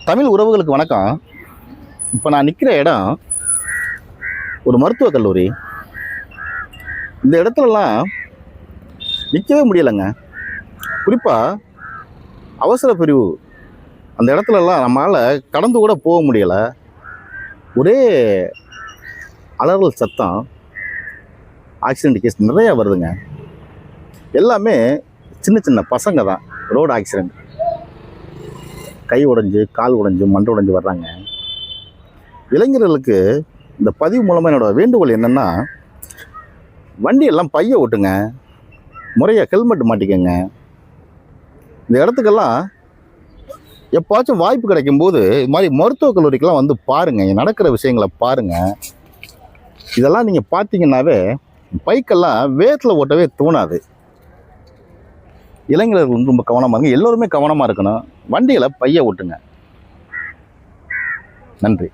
தமிழ் உறவுகளுக்கு வணக்கம். இப்போ நான் நிற்கிற இடம் ஒரு மருத்துவக் கல்லூரி. இந்த இடத்துலலாம் நிற்கவே முடியலைங்க. குறிப்பாக அவசர பிரிவு அந்த இடத்துலலாம் நம்மளால் கடந்து கூட போக முடியலை. ஒரே அலறல் சத்தம், ஆக்சிடெண்ட் கேஸ் நிறையா வருதுங்க. எல்லாமே சின்ன சின்ன பசங்க தான். ரோடு ஆக்சிடெண்ட், கை உடைஞ்சு, கால் உடைஞ்சு, மண்டை உடைஞ்சு வர்றாங்க. இளைஞர்களுக்கு இந்த பதிவு மூலமாக என்னோட வேண்டுகோள் என்னென்னா, வண்டியெல்லாம் பைய ஓட்டுங்க, முறையாக ஹெல்மெட் மாட்டிக்கங்க. இந்த இடத்துக்கெல்லாம் எப்பாச்சும் வாய்ப்பு கிடைக்கும்போது இது மாதிரி மருத்துவக் கல்லூரிக்கெல்லாம் வந்து பாருங்கள், நடக்கிற விஷயங்களை பாருங்கள். இதெல்லாம் நீங்கள் பார்த்தீங்கன்னாவே பைக்கெல்லாம் வேகத்தில் ஓட்டவே தோணாது. இளைஞர்கள் வந்து ரொம்ப கவனமாக இருங்க. எல்லோருமே கவனமாக இருக்கணும். வண்டிகளை பைய ஓட்டுங்க. நன்றி.